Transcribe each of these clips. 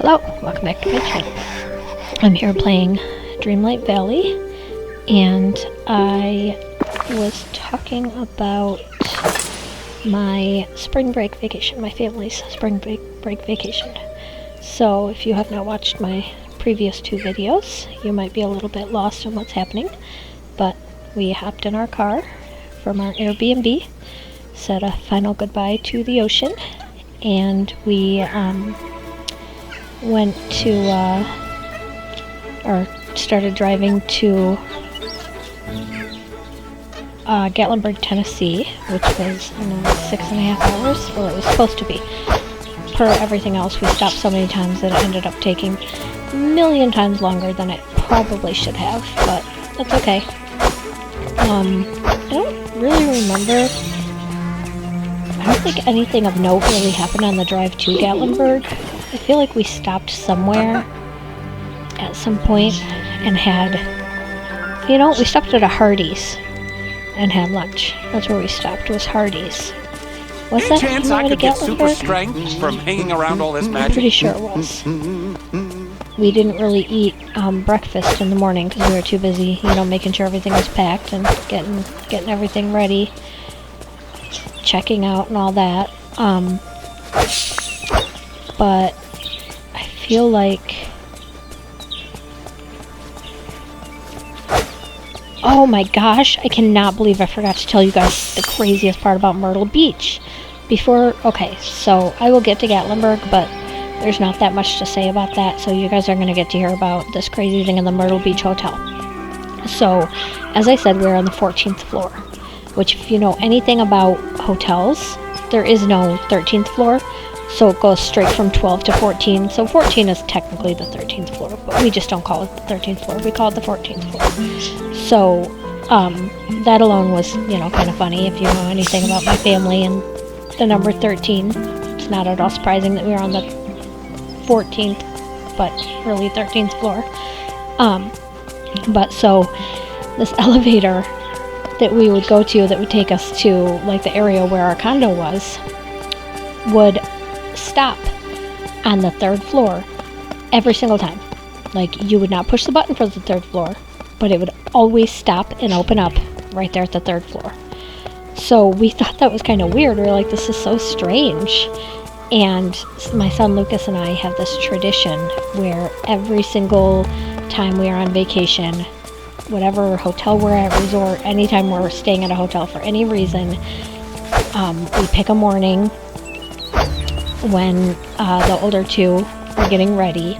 Hello, welcome back to my channel. I'm here playing Dreamlight Valley, and I was talking about my spring break vacation, my family's spring break vacation. So if you have not watched my previous two videos, you might be a little bit lost on what's happening, but we hopped in our car from our Airbnb, said a final goodbye to the ocean, and we went to, or started driving to Gatlinburg, Tennessee, which was 6.5 hours. Well, it was supposed to be. Per everything else, we stopped so many times that it ended up taking a million times longer than it probably should have, but that's okay. I don't really remember. I don't think anything of note really happened on the drive to Gatlinburg. I feel like we stopped somewhere at some point and had, we stopped at a Hardee's and had lunch. That's where we stopped, was Hardee's. Was that chance I could get super strength from hanging around all this magic? I'm pretty sure it was. We didn't really eat breakfast in the morning because we were too busy, making sure everything was packed and getting everything ready, checking out and all that. But I feel like, oh my gosh, I cannot believe I forgot to tell you guys the craziest part about Myrtle Beach. Okay, so I will get to Gatlinburg, but there's not that much to say about that, so you guys are going to get to hear about this crazy thing in the Myrtle Beach Hotel. So, as I said, we're on the 14th floor, which if you know anything about hotels, there is no 13th floor, so it goes straight from 12 to 14, so 14 is technically the 13th floor, but we just don't call it the 13th floor, we call it the 14th floor. So, that alone was, kind of funny if you know anything about my family and the number 13. It's not at all surprising that we were on the 14th, but really 13th floor. But so, this elevator that we would go to that would take us to, like, the area where our condo was, would stop on the 3rd floor every single time. Like, you would not push the button for the 3rd floor, but it would always stop and open up right there at the 3rd floor. So we thought that was kind of weird. We were like, this is so strange. And my son Lucas and I have this tradition where every single time we are on vacation, whatever hotel we're at, resort, anytime we're staying at a hotel for any reason, we pick a morning when the older two are getting ready,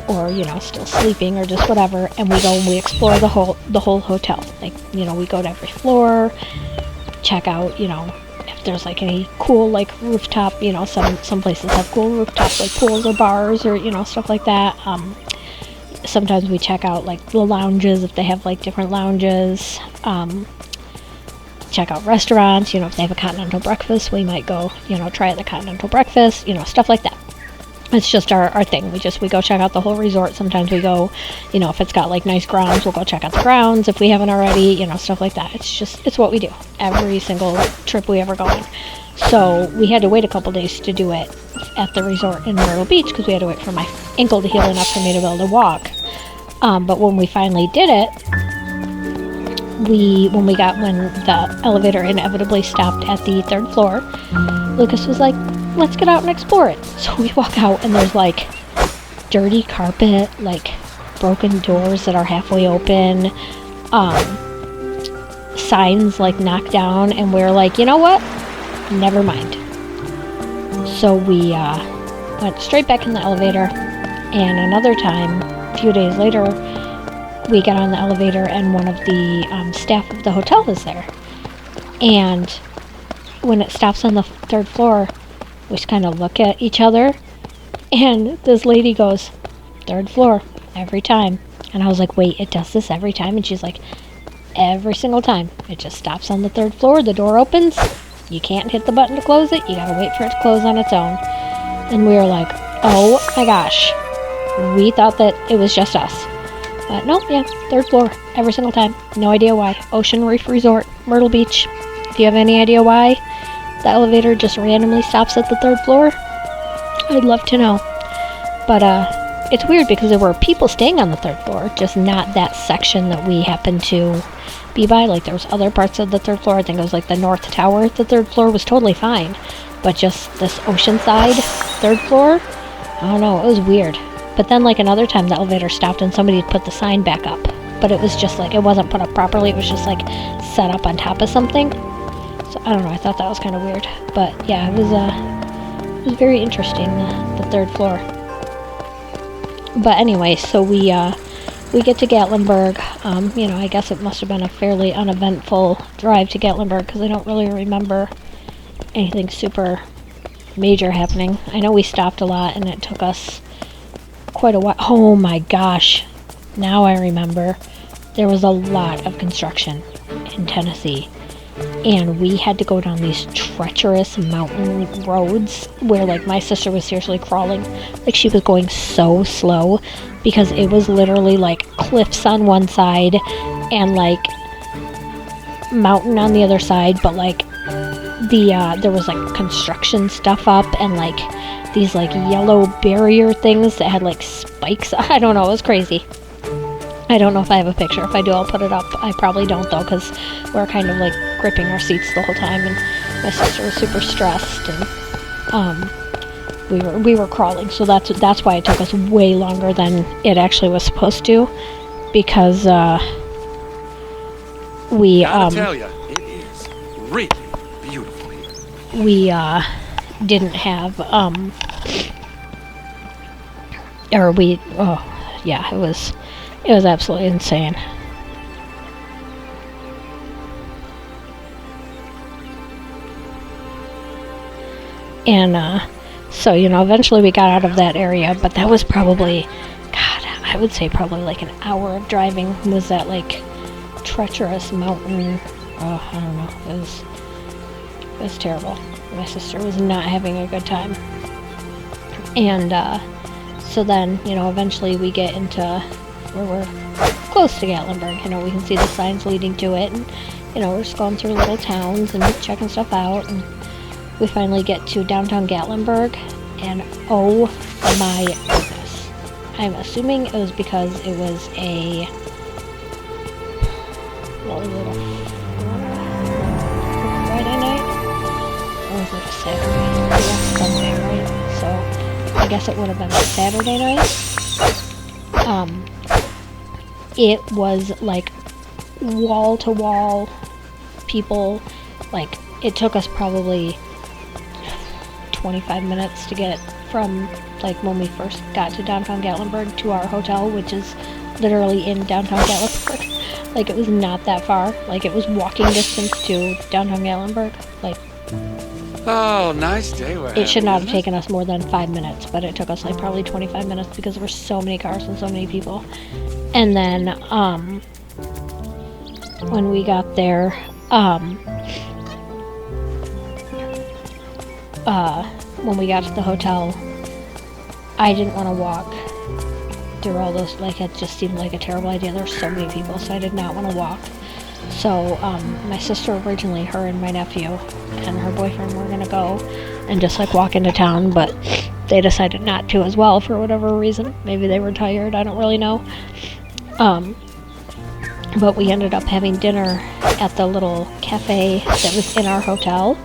or still sleeping, or just whatever, and we go and we explore the whole hotel. Like, we go to every floor, check out, if there's like any cool like rooftop, some places have cool rooftops like pools or bars or stuff like that. Sometimes we check out like the lounges if they have like different lounges. Check out restaurants, if they have a continental breakfast, we might go, try out the continental breakfast, stuff like that. It's just our thing. We go check out the whole resort. Sometimes we go, if it's got like nice grounds, we'll go check out the grounds if we haven't already, stuff like that. It's what we do every single trip we ever go on. So we had to wait a couple days to do it at the resort in Myrtle Beach because we had to wait for my ankle to heal enough for me to be able to walk. But when we finally did it, when the elevator inevitably stopped at the 3rd floor, Lucas was like, let's get out and explore it. So we walk out and there's like dirty carpet, like broken doors that are halfway open, signs like knocked down, and we're like, you know what? Never mind. So we went straight back in the elevator, and another time, a few days later, we got on the elevator and one of the staff of the hotel is there. And when it stops on the 3rd floor, we just kind of look at each other, and this lady goes, 3rd floor, every time. And I was like, wait, it does this every time? And she's like, every single time. It just stops on the 3rd floor, the door opens, you can't hit the button to close it, you gotta wait for it to close on its own. And we were like, oh my gosh, we thought that it was just us. But no, yeah, 3rd floor, every single time. No idea why. Ocean Reef Resort, Myrtle Beach. If you have any idea why the elevator just randomly stops at the 3rd floor, I'd love to know. But it's weird because there were people staying on the 3rd floor, just not that section that we happened to be by. Like, there was other parts of the 3rd floor. I think it was like the North Tower. The 3rd floor was totally fine, but just this Oceanside 3rd floor, I don't know, it was weird. But then, like, another time the elevator stopped and somebody put the sign back up, but it was just like, it wasn't put up properly. It was just like set up on top of something. So I don't know, I thought that was kind of weird. But yeah, it was very interesting, the 3rd floor. But anyway, so we get to Gatlinburg. You know, I guess it must have been a fairly uneventful drive to Gatlinburg, because I don't really remember anything super major happening. I know we stopped a lot, and it took us quite a while. Oh my gosh, now I remember. There was a lot of construction in Tennessee, and we had to go down these treacherous mountain roads where, like, my sister was seriously crawling. Like, she was going so slow because it was literally like cliffs on one side and like mountain on the other side, but like there was like construction stuff up and like these like yellow barrier things that had like spikes. I don't know, it was crazy. I don't know if I have a picture. If I do, I'll put it up. I probably don't, though, because we're kind of like gripping our seats the whole time, and my sister was super stressed, and we were crawling. So that's why it took us way longer than it actually was supposed to, because we Gotta tell ya, it is really beautiful here. We didn't have or we yeah, it was absolutely insane. And so, you know, eventually we got out of that area, but that was probably, God, I would say probably like an hour of driving. Was that like treacherous mountain? Oh, I don't know. It was terrible. My sister was not having a good time. And so then, you know, eventually we get into where we're close to Gatlinburg. You know, we can see the signs leading to it, and you know, we're just going through little towns and checking stuff out, and we finally get to downtown Gatlinburg, and oh my goodness. I'm assuming it was because it was a, what was it, a Friday night? Or was it a Saturday? Yeah, Sunday, right? So I guess it would have been a Saturday night. It was like wall to wall people. Like, it took us probably 25 minutes to get from like when we first got to downtown Gatlinburg to our hotel, which is literally in downtown Gatlinburg. Like, it was not that far. Like, it was walking distance to downtown Gatlinburg. Like, oh, nice day we're it should having, not have isn't taken us more than 5 minutes, but it took us like probably 25 minutes because there were so many cars and so many people. And then when we got there, when we got to the hotel, I didn't want to walk through all those. Like, it just seemed like a terrible idea. There were so many people, so I did not want to walk. So my sister originally, her and my nephew and her boyfriend were gonna go and just like walk into town, but they decided not to as well for whatever reason. Maybe they were tired, I don't really know. But we ended up having dinner at the little cafe that was in our hotel,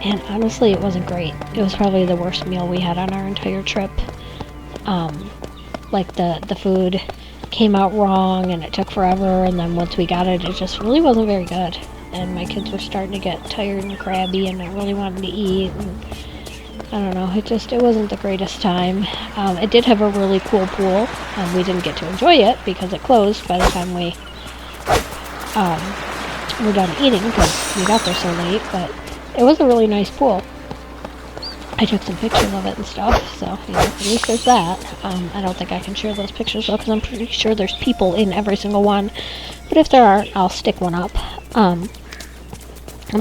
and honestly, it wasn't great. It was probably the worst meal we had on our entire trip. Like, the food came out wrong, and it took forever, and then once we got it, it just really wasn't very good. And my kids were starting to get tired and crabby, and I really wanted to eat, and I don't know, it wasn't the greatest time. It did have a really cool pool. We didn't get to enjoy it because it closed by the time we were done eating, because we got there so late, but it was a really nice pool. I took some pictures of it and stuff, so, you know, at least there's that. I don't think I can share those pictures, though, because I'm pretty sure there's people in every single one. But if there aren't, I'll stick one up.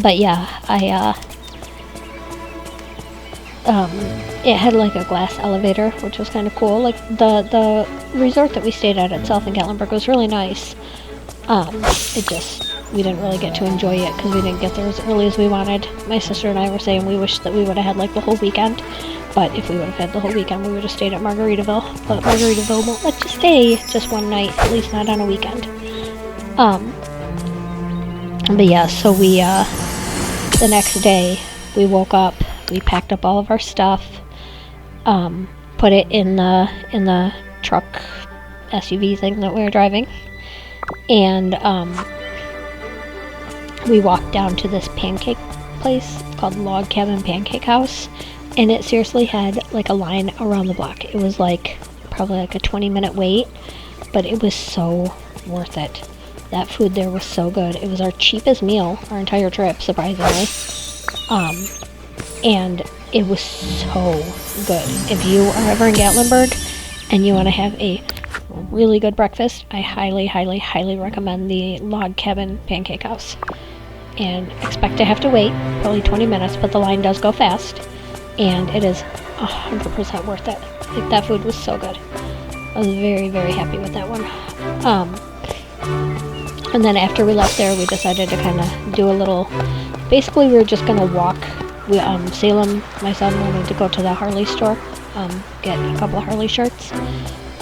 But yeah, it had like a glass elevator, which was kind of cool. Like, the resort that we stayed at itself in Gatlinburg was really nice. We didn't really get to enjoy it because we didn't get there as early as we wanted. My sister and I were saying we wish that we would have had like the whole weekend, But if we would have had the whole weekend, we would have stayed at Margaritaville. But Margaritaville won't let you stay just one night, at least not on a weekend. But yeah, so we, the next day, we woke up, we packed up all of our stuff, put it in the truck SUV thing that we were driving, and, we walked down to this pancake place called Log Cabin Pancake House, and it seriously had like a line around the block. It was like probably like a 20-minute wait, but it was so worth it. That food there was so good. It was our cheapest meal our entire trip, surprisingly, and it was so good. If you are ever in Gatlinburg and you want to have a really good breakfast, I highly, highly, highly recommend the Log Cabin Pancake House. And expect to have to wait probably 20 minutes, but the line does go fast, and it is 100% worth it. Like, that food was so good. I was very, very happy with that one. And then after we left there, we decided to kind of do a little, basically we were just going to walk. Salem, my son, wanted to go to the Harley store, get a couple of Harley shirts,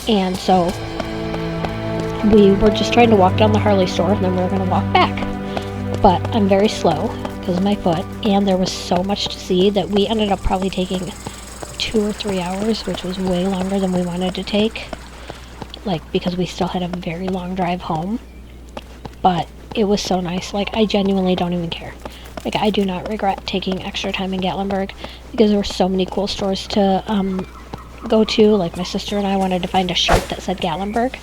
and so we were just trying to walk down the Harley store, and then we were going to walk back. But I'm very slow because of my foot, and there was so much to see that we ended up probably taking 2 or 3 hours, which was way longer than we wanted to take, like, because we still had a very long drive home. But it was so nice. Like, I genuinely don't even care. Like, I do not regret taking extra time in Gatlinburg because there were so many cool stores to go to. Like, my sister and I wanted to find a shirt that said Gatlinburg,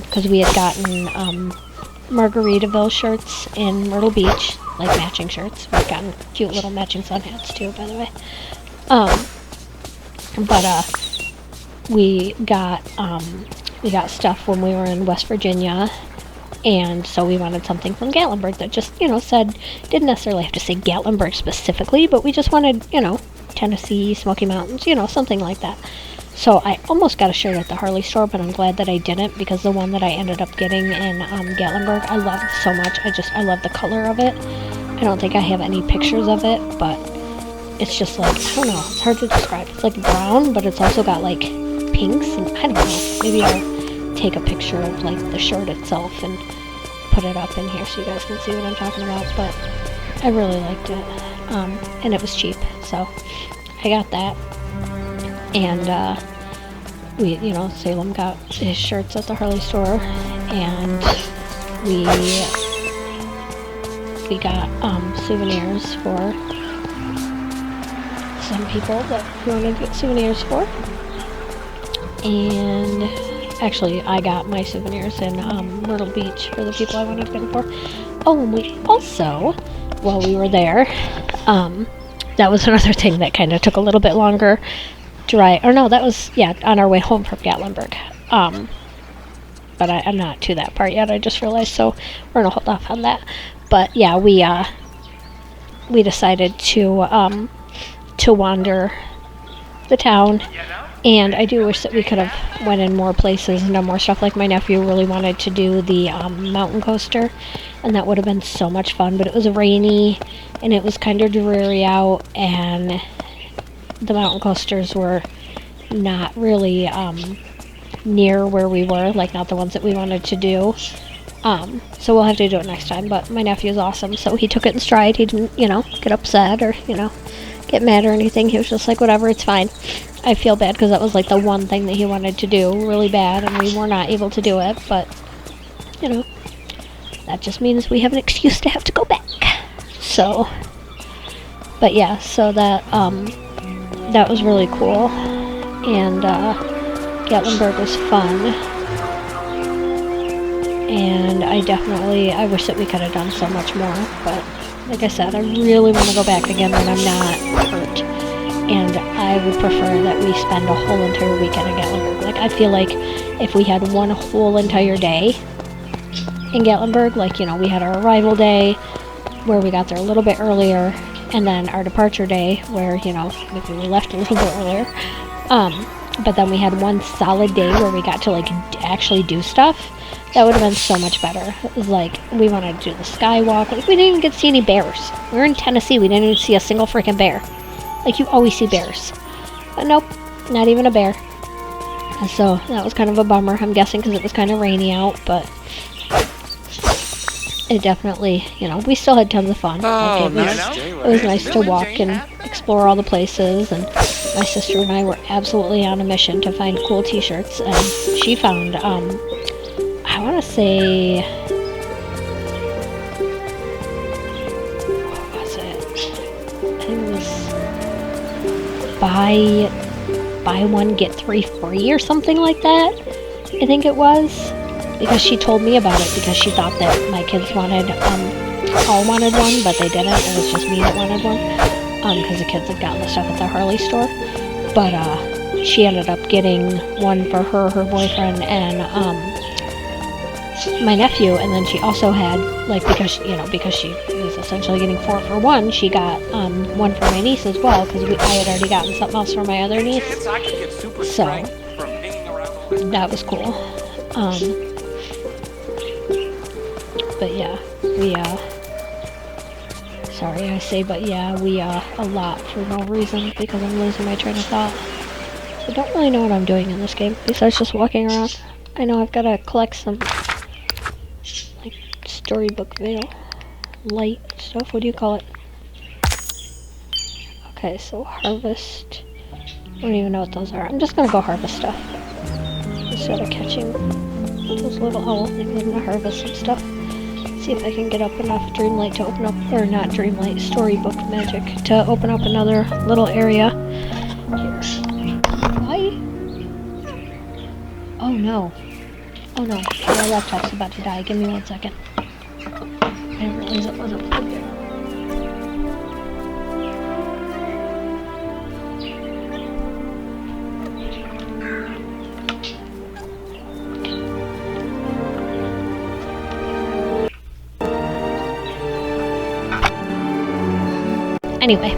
because we had gotten Margaritaville shirts in Myrtle Beach, like matching shirts. We've gotten cute little matching sun hats too, by the way. But we got stuff when we were in West Virginia, and so we wanted something from Gatlinburg that just, you know, said, didn't necessarily have to say Gatlinburg specifically, but we just wanted, you know, Tennessee, Smoky Mountains, you know, something like that. So I almost got a shirt at the Harley store, but I'm glad that I didn't, because the one that I ended up getting in Gatlinburg, I loved so much. I love the color of it. I don't think I have any pictures of it, but it's just like, I don't know, it's hard to describe. It's like brown, but it's also got like pinks, and I don't know. Maybe I'll take a picture of like the shirt itself and put it up in here so you guys can see what I'm talking about, but I really liked it. And it was cheap, so I got that. And we, you know, Salem got his shirts at the Harley store, and we got souvenirs for some people that we wanted to get souvenirs for. And actually, I got my souvenirs in Myrtle Beach for the people I wanted to get them for. Oh, and we also, while we were there, that was another thing that kind of took a little bit longer. That was, yeah, on our way home from Gatlinburg. But I'm not to that part yet, I just realized, so we're gonna hold off on that. But yeah, we decided to wander the town, and I do wish that we could have went in more places and done more stuff. Like, my nephew really wanted to do the mountain coaster, and that would have been so much fun, but it was rainy, and it was kind of dreary out, and the mountain coasters were not really near where we were, like not the ones that we wanted to do. So we'll have to do it next time, but my nephew's awesome, so he took it in stride. He didn't, you know, get upset or, you know, get mad or anything. He was just like, whatever, it's fine. I feel bad because that was like the one thing that he wanted to do really bad, and we were not able to do it, but, you know, that just means we have an excuse to have to go back. So, but yeah, so that was really cool, and Gatlinburg was fun, and I wish that we could have done so much more, but like I said, I really want to go back again when I'm not hurt, and I would prefer that we spend a whole entire weekend in Gatlinburg. Like, I feel like if we had one whole entire day in Gatlinburg, like, you know, we had our arrival day, where we got there a little bit earlier, and then our departure day, where, you know, maybe we left a little bit earlier, but then we had one solid day where we got to, like, actually do stuff. That would have been so much better. It was like, we wanted to do the skywalk. Like, we didn't even get to see any bears. We were in Tennessee. We didn't even see a single freaking bear. Like, you always see bears. But nope, not even a bear. And so that was kind of a bummer, I'm guessing, because it was kind of rainy out, but it definitely, you know, we still had tons of fun. Like, it was nice to walk and explore all the places, and my sister and I were absolutely on a mission to find cool t-shirts, and she found, I want to say, what was it? I think it was buy one, get 3 free or something like that, I think it was. Because she told me about it because she thought that my kids wanted, all wanted one, but they didn't. It was just me that wanted one, because the kids had gotten the stuff at the Harley store. But, she ended up getting one for her boyfriend, and, my nephew, and then she also had, like, because she was essentially getting 4 for 1, she got, one for my niece as well, because I had already gotten something else for my other niece. So, that was cool. But yeah, we, sorry I say but yeah, we, a lot for no reason, because I'm losing my train of thought. I don't really know what I'm doing in this game, besides just walking around. I know I've got to collect some, like, storybook veil, light stuff, what do you call it? Okay, so harvest, I don't even know what those are. I'm just gonna go harvest stuff, instead of catching those little owl things. I'm gonna harvest some stuff. See if I can get up enough Dreamlight to open up, or not Dreamlight, Storybook Magic, to open up another little area. Here. Why? Oh no. Oh no, my laptop's about to die. Give me 1 second. I didn't realize it wasn't plugged in. Anyway.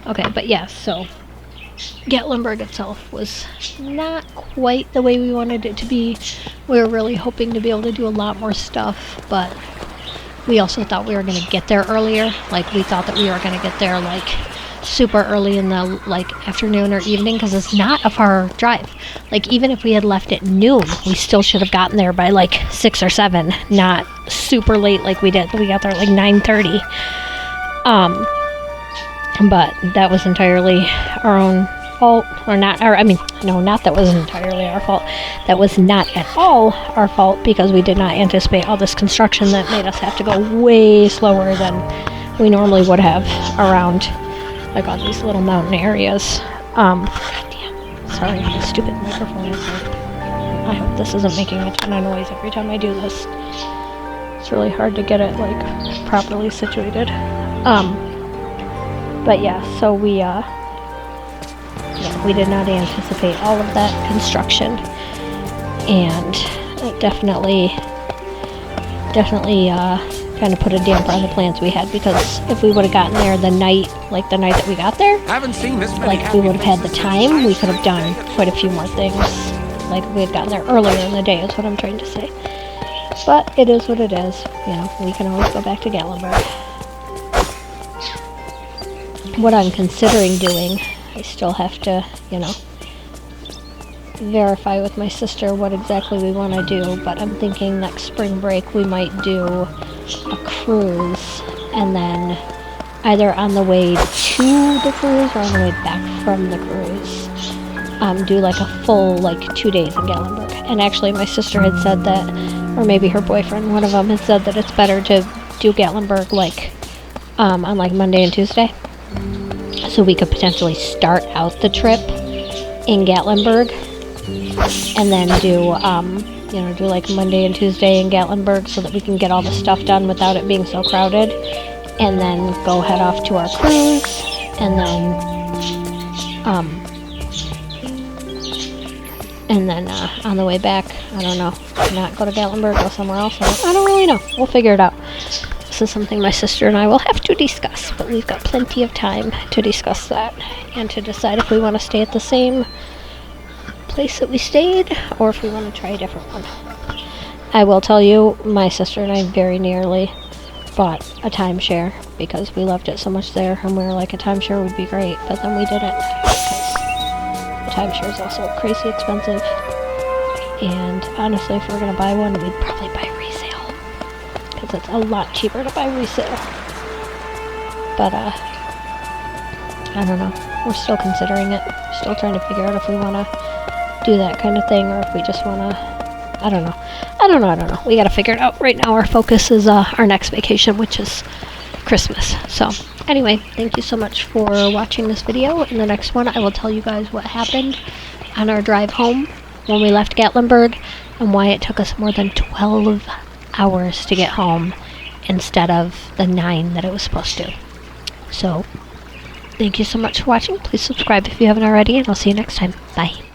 Okay, but yeah, so Gatlinburg itself was not quite the way we wanted it to be. We were really hoping to be able to do a lot more stuff, but we also thought we were going to get there earlier. Like, we thought that we were going to get there, like, super early in the, like, afternoon or evening, because it's not a far drive. Like, even if we had left at noon, we still should have gotten there by, like, 6 or 7, not super late like we did. We got there at, like, 9:30. But that was entirely our own fault, or not, or, I mean, no, not that was entirely our fault. That was not at all our fault, because we did not anticipate all this construction that made us have to go way slower than we normally would have around, like, all these little mountain areas. God damn. Sorry, the stupid microphone is like, I hope this isn't making a ton of noise every time I do this. It's really hard to get it, like, properly situated. But yeah, so we did not anticipate all of that construction, and it definitely kind of put a damper on the plans we had, because if we would have gotten there the night that we got there, like, if we would have had the time, we could have done quite a few more things. Like, if we had gotten there earlier in the day, is what I'm trying to say. But it is what it is. You know, we can always go back to Gatlinburg. What I'm considering doing, I still have to, you know, verify with my sister what exactly we want to do, but I'm thinking next spring break we might do a cruise, and then either on the way to the cruise or on the way back from the cruise, do like a full, like, 2 days in Gatlinburg. And actually my sister had said that, or maybe her boyfriend, one of them, had said that it's better to do Gatlinburg, like, on, like, Monday and Tuesday. So we could potentially start out the trip in Gatlinburg, and then do, you know, do like Monday and Tuesday in Gatlinburg, so that we can get all the stuff done without it being so crowded, and then go head off to our cruise, and then on the way back, I don't know, not go to Gatlinburg, go somewhere else. I don't really know. We'll figure it out. this is something my sister and I will have to discuss, but we've got plenty of time to discuss that and to decide if we want to stay at the same place that we stayed or if we want to try a different one. I will tell you, my sister and I very nearly bought a timeshare because we loved it so much there, and we were like, a timeshare would be great, but then we didn't because the timeshare is also crazy expensive. And honestly, if we were going to buy one, we'd probably buy resale because it's a lot cheaper to buy resale. But I don't know, we're still considering it, still trying to figure out if we want to do that kind of thing or if we just want to, I don't know. We gotta figure it out. Right now our focus is our next vacation, which is Christmas. So anyway, thank you so much for watching this video. In the next one I will tell you guys what happened on our drive home when we left Gatlinburg and why it took us more than 12 hours to get home instead of the 9 that it was supposed to. So thank you so much for watching. Please subscribe if you haven't already, and I'll see you next time. Bye.